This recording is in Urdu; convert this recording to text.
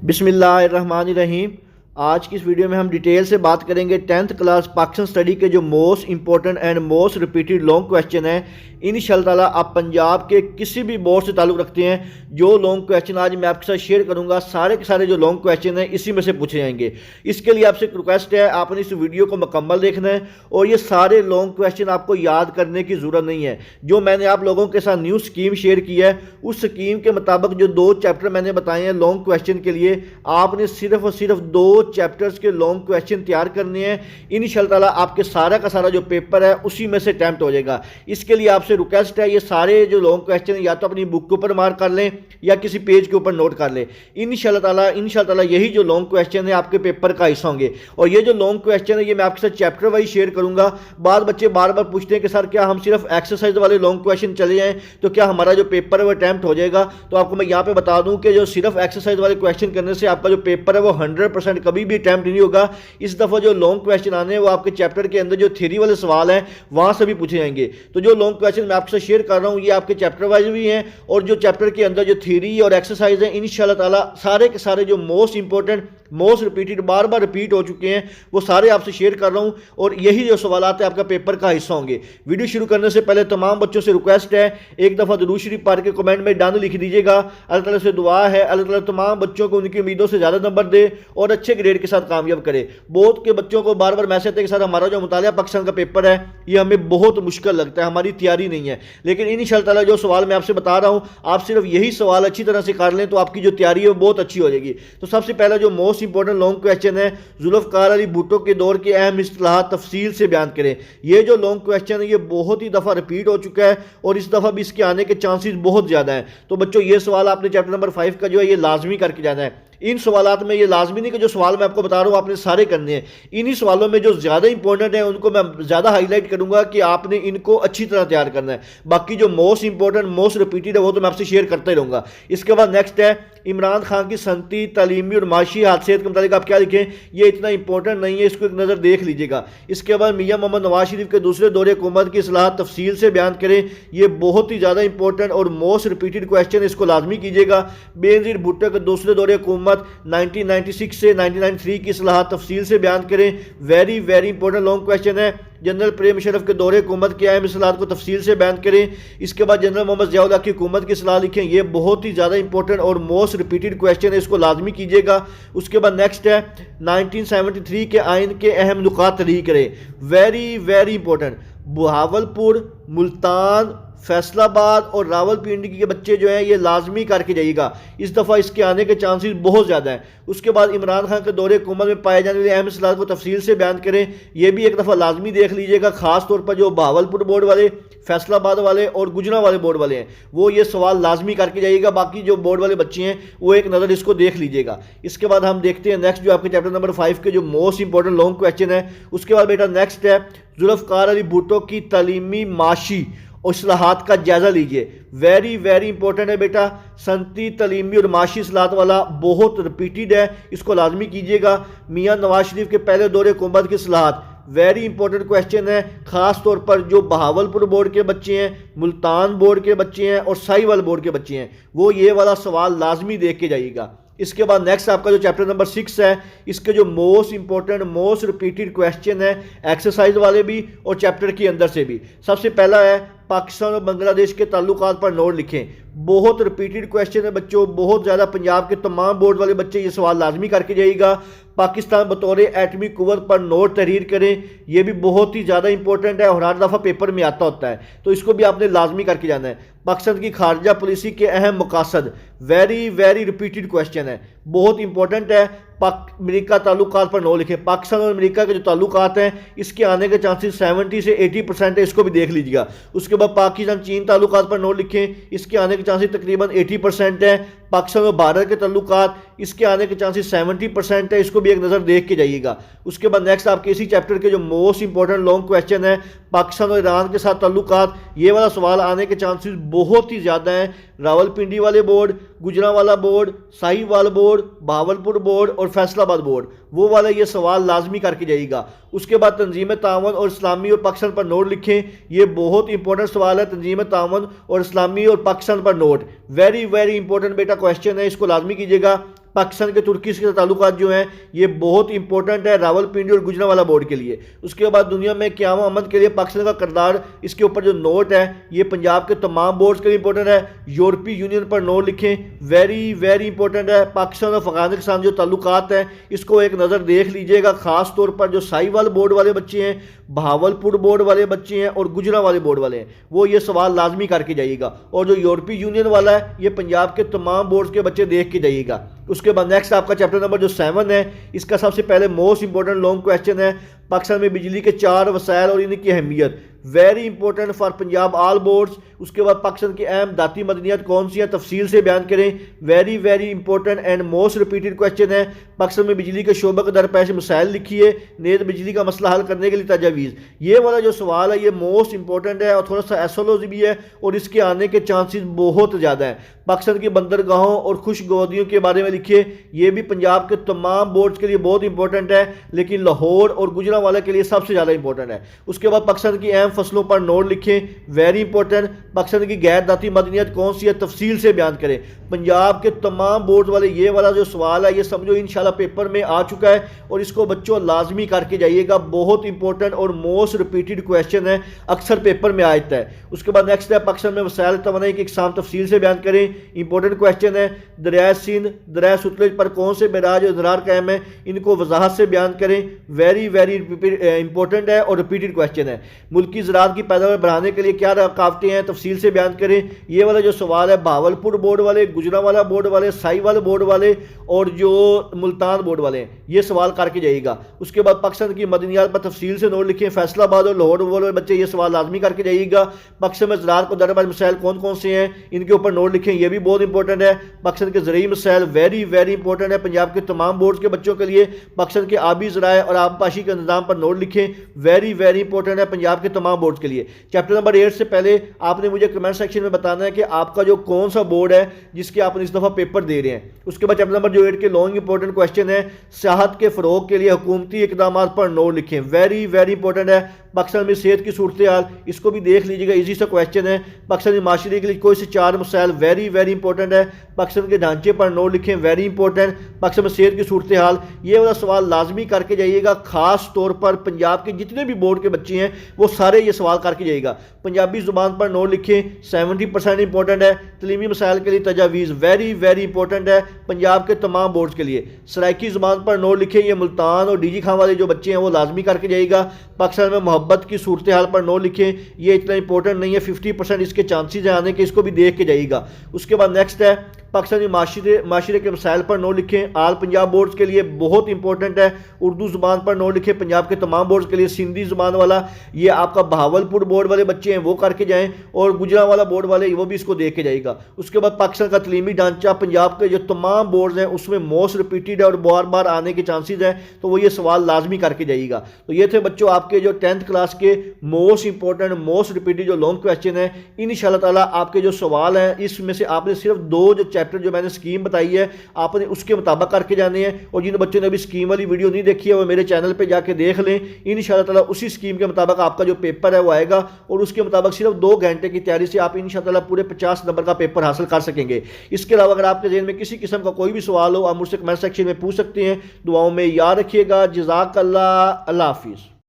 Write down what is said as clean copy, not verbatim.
بسم اللہ الرحمن الرحیم۔ آج کی اس ویڈیو میں ہم ڈیٹیل سے بات کریں گے 10th کلاس پاکستان سٹڈی کے جو most important and most repeated long question ہیں۔ انشاءاللہ تعالیٰ آپ پنجاب کے کسی بھی بورڈ سے تعلق رکھتے ہیں، جو لانگ کویسچن آج میں آپ کے ساتھ شیئر کروں گا سارے کے سارے جو لانگ کویسچن ہیں اسی میں سے پوچھے جائیں گے۔ اس کے لیے آپ سے ایک ریکویسٹ ہے، آپ نے اس ویڈیو کو مکمل دیکھنا ہے اور یہ سارے لانگ کویسچن آپ کو یاد کرنے کی ضرورت نہیں ہے۔ جو میں نے آپ لوگوں کے ساتھ نیو سکیم شیئر کی ہے، اس سکیم کے مطابق جو 2 چیپٹر میں نے بتائے ہیں لانگ کویسچن کے لیے، آپ نے صرف اور صرف 2 چیپٹرز کے لانگ کویسچن تیار کرنے ہیں۔ انشاءاللہ تعالیٰ آپ کے سارا کا سارا جو پیپر ہے اسی میں سے اٹیمپٹ ہو جائے گا۔ اس کے لیے آپ سے ریکویسٹ ہے، یہ سارے جو لانگ کویسچن ہیں یا تو اپنی بک کے اوپر مارک کر لیں یا کسی پیج کے اوپر نوٹ کر لیں۔ انشاءاللہ تعالیٰ یہی جو لانگ کویسچن ہے آپ کے پیپر کا حصہ ہوں گے، اور یہ جو لانگ کویسچن ہے یہ میں آپ کے ساتھ چیپٹر وائز شیئر کروں گا۔ بعض بچے بار بار پوچھتے ہیں کہ سر کیا ہم صرف ایکسرسائز والے لانگ کویسچن چلے جائیں تو کیا ہمارا جو پیپر ہے وہ اٹیمپٹ ہو جائے گا؟ تو آپ کو میں یہاں پہ بتا دوں کہ جو صرف ایکسرسائز والے کویسچن کرنے سے آپ کا جو پیپر ہے وہ 100% کبھی بھی اٹیمپٹ نہیں ہوگا۔ اس دفعہ جو لانگ کویسچن آنے ہیں وہ آپ کے چیپٹر کے اندر جو تھیوری والے سوال ہیں وہاں سے بھی پوچھے جائیں گے۔ تو جو لانگ کویسچن میں آپ کے ساتھ شیئر کر رہا ہوں یہ آپ کے چیپٹر وائز بھی ہیں، اور جو چیپٹر کے اندر جو تھیوری اور ایکسرسائز ہیں انشاءاللہ تعالیٰ سارے کے سارے جو موسٹ امپورٹنٹ موسٹ ریپیٹڈ بار بار ریپیٹ ہو چکے ہیں وہ سارے آپ سے شیئر کر رہا ہوں، اور یہی جو سوالات ہیں آپ کا پیپر کا حصہ ہوں گے۔ ویڈیو شروع کرنے سے پہلے تمام بچوں سے ریکویسٹ ہے، ایک دفعہ درود شریف پڑھ کے کمنٹ میں ڈن لکھ دیجیے گا۔ اللہ تعالیٰ سے دعا ہے اللہ تعالیٰ تمام بچوں کو ان کی امیدوں سے زیادہ نمبر دے اور اچھے گریڈ کے ساتھ کامیاب کرے۔ بہت کے بچوں کو بار بار میسج آتے ہیں کہ سر ہمارا جو مطالعہ پاکستان کا پیپر ہے یہ ہمیں بہت مشکل لگتا ہے، ہماری تیاری نہیں ہے، لیکن انشاءاللہ تعالیٰ جو سوال میں آپ سے بتا رہا ہوں آپ صرف یہی سوال اچھی طرح سے کر لیں تو آپ کی جو تیاری ہے وہ بہت اچھی ہو جائے گی۔ تو سب سے پہلا جو موسٹ امپورٹنٹ لانگ کویسچن ہے، ذوالفقار علی بھٹو کے دور کے اہم اصطلاحات تفصیل سے بیان کریں۔ یہ جو لانگ کویسچن ہے یہ بہت ہی دفعہ ریپیٹ ہو چکا ہے اور اس دفعہ بھی اس کے آنے کے چانسز بہت زیادہ ہیں۔ تو بچوں یہ سوال آپ نے چیپٹر نمبر 5 کا جو ہے یہ لازمی کر کے جانا ہے۔ ان سوالات میں یہ لازمی نہیں کہ جو سوال میں آپ کو بتا رہا ہوں آپ نے سارے کرنے ہیں، انہی سوالوں میں جو زیادہ امپورٹنٹ ہیں ان کو میں زیادہ ہائی لائٹ کروں گا کہ آپ نے ان کو اچھی طرح تیار کرنا ہے۔ باقی جو موسٹ امپورٹنٹ موسٹ ریپیٹڈ ہے وہ تو میں آپ سے شیئر کرتا ہی رہوں گا۔ اس کے بعد نیکسٹ ہے عمران خان کی صنعتی تعلیمی اور معاشی حادثات کے متعلق آپ کیا لکھیں، یہ اتنا امپورٹنٹ نہیں ہے، اس کو ایک نظر دیکھ لیجیے گا۔ اس کے بعد میاں محمد نواز شریف کے دوسرے دور حکومت کی اصلاحات تفصیل سے بیان کریں، یہ بہت ہی زیادہ امپورٹنٹ اور موسٹ ریپیٹڈ کویسچن، اس کو لازمی کیجیے گا۔ بے نظیر بھٹو کے دوسرے دور حکومت 1996 سے 1993 کی اصلاحات تفصیل سے بیان کریں، ویری امپورٹنٹ لانگ کویسچن ہے۔ جنرل پریم مشرف کے دور حکومت کی اہم اصلاحات کو تفصیل سے بیان کریں۔ اس کے بعد جنرل محمد ضیاء الحق کی حکومت کی اصلاح لکھیں، یہ بہت ہی زیادہ امپورٹنٹ اور موسٹ ریپیٹڈ کویسچن ہے، اس کو لازمی کیجیے گا۔ اس کے بعد نیکسٹ ہے 1973 کے آئین کے اہم نکات تحریر کریں، ویری امپورٹنٹ۔ بہاولپور، ملتان، فیصل آباد اور راولپنڈی کے بچے جو ہیں یہ لازمی کر کے جائیے گا، اس دفعہ اس کے آنے کے چانسز بہت زیادہ ہیں۔ اس کے بعد عمران خان کے دور حکومت میں پائے جانے والے اہم اصلاحات کو تفصیل سے بیان کریں، یہ بھی ایک دفعہ لازمی دیکھ لیجیے گا، خاص طور پر جو بہاولپور بورڈ والے، فیصل آباد والے اور گجرا والے بورڈ والے ہیں وہ یہ سوال لازمی کر کے جائیے گا۔ باقی جو بورڈ والے بچے ہیں وہ ایک نظر اس کو دیکھ لیجیے گا۔ اس کے بعد ہم دیکھتے ہیں نیکسٹ جو آپ کے چیپٹر نمبر 5 کے جو موسٹ امپورٹنٹ لانگ کویسچن ہے۔ اس کے بعد بیٹا نیکسٹ ہے ذوالفقار علی بھٹو کی تعلیمی معاشی اصلاحات کا جائزہ لیجئے، ویری امپورٹنٹ ہے بیٹا۔ صنعتی تعلیمی اور معاشی اصلاحات والا بہت ریپیٹڈ ہے، اس کو لازمی کیجیے گا۔ میاں نواز شریف کے پہلے دور حکومت کی اصلاحات، ویری امپورٹنٹ کویسچن ہے، خاص طور پر جو بہاولپور بورڈ کے بچے ہیں، ملتان بورڈ کے بچے ہیں اور ساہیوال بورڈ کے بچے ہیں وہ یہ والا سوال لازمی دیکھ کے جائیے گا۔ اس کے بعد نیکسٹ آپ کا جو چیپٹر نمبر 6 ہے، اس کے جو most important most repeated question ہے ایکسرسائز والے بھی اور چیپٹر کے اندر سے بھی۔ سب سے پہلا ہے پاکستان اور بنگلہ دیش کے تعلقات پر نوٹ لکھیں، بہت ریپیٹڈ کویسچن ہے بچوں، بہت زیادہ پنجاب کے تمام بورڈ والے بچے یہ سوال لازمی کر کے جائیے گا۔ پاکستان بطور ایٹمی قوت پر نوٹ تحریر کریں، یہ بھی بہت ہی زیادہ امپورٹنٹ ہے اور ہر دفعہ پیپر میں آتا ہوتا ہے تو اس کو بھی آپ نے لازمی کر کے جانا ہے۔ پاکستان کی خارجہ پالیسی کے اہم مقاصد، ویری ریپیٹڈ کویسچن ہے، بہت امپورٹنٹ ہے۔ امریکہ تعلقات پر نوٹ لکھیں، پاکستان اور امریکہ کے جو تعلقات ہیں اس کے آنے کے چانسز 70 سے 80% ہے، اس کو بھی دیکھ لیجیے گا۔ اس کے بعد پاکستان چین تعلقات پر نوٹ لکھیں، اس کے آنے کے چانسز تقریباً 80% ہے۔ پاکستان اور بھارت کے تعلقات، اس کے آنے کے چانسز 70% ہے، اس کو بھی ایک نظر دیکھ کے جائیے گا۔ اس کے بعد نیکسٹ آپ کے اسی چیپٹر کے جو موسٹ امپورٹنٹ لانگ کویسچن ہے، پاکستان اور ایران کے ساتھ تعلقات، یہ والا سوال آنے کے چانسز بہت ہی زیادہ ہیں۔ راولپنڈی والے board, Gujranwala board, Sahiwal board, Bahawalpur board اور فیصل آباد بورڈ، وہ والا یہ سوال لازمی کر کے جائیے گا۔ اس کے بعد تنظیم تعاون اور اسلامی اور پاکستان پر نوٹ لکھیں، یہ بہت امپورٹنٹ سوال ہے، تنظیم تعاون اور اسلامی اور پاکستان پر نوٹ، ویری امپورٹنٹ بیٹا کویسچن ہے، اس کو لازمی کیجیے گا۔ پاکستان کے ترکی سے تعلقات جو ہیں یہ بہت امپورٹنٹ ہے راولپنڈی اور گجرانوالہ بورڈ کے لیے۔ اس کے بعد دنیا میں قیام و امن کے لیے پاکستان کا کردار، اس کے اوپر جو نوٹ ہے یہ پنجاب کے تمام بورڈز کے لیے امپورٹنٹ ہے۔ یورپی یونین پر نوٹ لکھیں، ویری امپورٹنٹ ہے۔ پاکستان اور افغانستان جو تعلقات ہیں اس کو ایک نظر دیکھ لیجئے گا، خاص طور پر جو ساہیوال بورڈ والے بچے ہیں، بہاولپور بورڈ والے بچے ہیں اور گجرانوالے بورڈ والے ہیں، وہ یہ سوال لازمی کر کے جائیے گا۔ اور جو یورپی یونین والا ہے یہ پنجاب کے تمام بورڈز کے بچے دیکھ کے جائیے گا۔ اس کے بعد نیکسٹ آپ کا چیپٹر نمبر جو 7 ہے، اس کا سب سے پہلے موسٹ امپورٹنٹ لانگ کویسچن ہے پاکستان میں بجلی کے 4 وسائل اور ان کی اہمیت، very important for Punjab all boards. اس کے بعد پاکستان کی اہم ذاتی مدنیات کون سی ہیں تفصیل سے بیان کریں، very important and most repeated question ہے۔ پاکستان میں بجلی کے شعبہ کے درپیش مسائل لکھیے، نیز بجلی کا مسئلہ حل کرنے کے لیے تجاویز۔ یہ والا جو سوال ہے یہ موسٹ امپورٹنٹ ہے اور تھوڑا سا ایسولوجی بھی ہے اور اس کے آنے کے چانسز بہت زیادہ ہیں۔ پاکستان کی بندرگاہوں اور خوش گودیوں کے بارے میں لکھیے، یہ بھی پنجاب کے تمام بورڈز کے لیے بہت امپورٹنٹ ہے لیکن لاہور اور گجرانوالہ کے لیے سب سے زیادہ امپورٹنٹ ہے۔ اس کے بعد پاکستان کی اہم فصلوں پر نوٹ لکھیں، ویری امپورٹنٹ۔ پاکستان کی غیر ذاتی مدنیات کون سی ہے تفصیل سے بیان کریں۔ پنجاب کے تمام بورڈز والے یہ والا جو سوال ہے یہ سمجھو انشاءاللہ پیپر میں آ چکا ہے اور اس کو بچوں لازمی کر کے جائیے گا، بہت امپورٹنٹ اور موسٹ ریپیٹڈ کویسچن ہے، اکثر پیپر میں آتا ہے۔ اس کے بعد نیکسٹ ہے پاکستان میں وسائل توانائی کی اقسام تفصیل سے بیان کریں، امپورٹنٹ کویسچن ہے۔ دریائے سندھ، دریائے ستلج پر کون سے بیراج اور اضرار قائم ہیں، ان کو وضاحت سے بیان کریں، ویری امپورٹنٹ ہے اور ریپیٹڈ کویسچن ہے۔ ملکی زراعت کی پیداوار بڑھانے کے لیے کیا رکاوٹیں ہیں تفصیل سے بیان کریں۔ یہ والا جو سوال ہے بہاولپور بورڈ والے، گجرانوالہ بورڈ والے، ساہیوال بورڈ والے اور جو ملتان بورڈ والے ہیں یہ سوال کر کے جائیے گا۔ اس کے بعد پاکستان کی مدنیات پر تفصیل سے نوٹ لکھیں، فیصل آباد اور لاہور والے بچے یہ سوال لازمی کر کے جائیے گا۔ پاکستان میں زراعت کو درپیش مسائل کون سے ہیں، ان کے اوپر نوٹ لکھیں، یہ بھی بہت امپورٹنٹ ہے۔ پاکستان کے زرعی مسائل ویری امپورٹنٹ ہے پنجاب کے تمام بورڈز کے بچوں کے لیے۔ پاکستان کے آبی ذرائع اور آبپاشی کے نظام پر نوٹ لکھیں، ویری امپورٹنٹ ہے پنجاب کے تمام بورڈز کے لیے۔ چیپٹر نمبر 8 سے پہلے آپ نے مجھے کمنٹ سیکشن میں بتانا ہے کہ آپ کا جو کون سا بورڈ ہے جس کے آپ اس دفعہ پیپر دے رہے ہیں۔ اس کے بعد چیپٹر نمبر جو 8 کے لانگ امپورٹنٹ کویسچن ہے، صحت کے فروغ کے لیے حکومتی اقدامات پر نوٹ لکھیں، ویری امپورٹنٹ ہے۔ پاکستان میں صحت کی صورتحال اس کو بھی دیکھ لیجیے گا، ایزی سا کویسچن ہے۔ پاکستانی معاشرے کے لیے کوئی سے 4 مسائل ویری امپورٹنٹ ہے۔ پاکستان کے ڈھانچے پر نوٹ لکھیں، ویری امپورٹنٹ۔ پاکستان میں صحت کی صورتحال یہ والا سوال لازمی کر کے جائیے گا، خاص طور پر پنجاب کے جتنے بھی بورڈ کے بچے ہیں وہ سارے یہ سوال کر کے جائیے گا۔ پنجابی زبان پر نوٹ لکھیں، 70% امپورٹنٹ ہے۔ تعلیمی مسائل کے لیے تجاویز ویری امپورٹنٹ ہے پنجاب کے تمام بورڈز کے لیے۔ سرائکی زبان پر نوٹ لکھیں، یہ ملتان اور ڈی جی خان والے جو بچے ہیں وہ لازمی کر کے جائیے گا۔ پاکستان میں محبت کی صورتحال پر نوٹ لکھیں، یہ اتنا امپورٹنٹ نہیں ہے، 50% اس کے چانسز ہیں آنے کے، اس کو بھی دیکھ کے جائیے گا۔ اس کے بعد نیکسٹ ہے پاکستانی معاشرے کے مسائل پر نوٹ لکھیں، آل پنجاب بورڈز کے لیے بہت امپورٹنٹ ہے۔ اردو زبان پر نوٹ لکھیں پنجاب کے تمام بورڈز کے لیے۔ سندھی زبان والا یہ آپ کا بہاولپور بورڈ والے بچے ہیں وہ کر کے جائیں، اور گجرانوالہ بورڈ والے وہ بھی اس کو دیکھ کے جائے گا۔ اس کے بعد پاکستان کا تعلیمی ڈھانچہ پنجاب کے جو تمام بورڈز ہیں اس میں موسٹ ریپیٹڈ ہے اور بار آنے کے چانسز ہیں، تو وہ یہ سوال لازمی کر کے جائیے گا۔ تو یہ تھے بچوں آپ کے جو 10th کلاس کے موسٹ امپورٹنٹ موسٹ ریپیٹڈ جو لانگ کویسچن ہیں۔ انشاءاللہ تعالیٰ آپ کے جو سوال ہیں اس میں سے آپ نے صرف 2 جو چیپٹر جو میں نے اسکیم بتائی ہے آپ نے اس کے مطابق کر کے جانے ہیں، اور جن بچوں نے ابھی اسکیم والی ویڈیو نہیں دیکھی ہے وہ میرے چینل پہ جا کے دیکھ لیں۔ انشاءاللہ تعالیٰ اسی اسکیم کے مطابق آپ کا جو پیپر ہے وہ آئے گا، اور اس کے مطابق صرف 2 گھنٹے کی تیاری سے آپ انشاءاللہ تعالیٰ پورے 50 نمبر کا پیپر حاصل کر سکیں گے۔ اس کے علاوہ اگر آپ کے ذہن میں کسی قسم کا کوئی بھی سوال ہو آپ مجھ سے کمنٹ سیکشن میں پوچھ سکتے ہیں۔ دعاؤں میں یاد رکھیے گا۔ جزاک اللہ، اللہ حافظ۔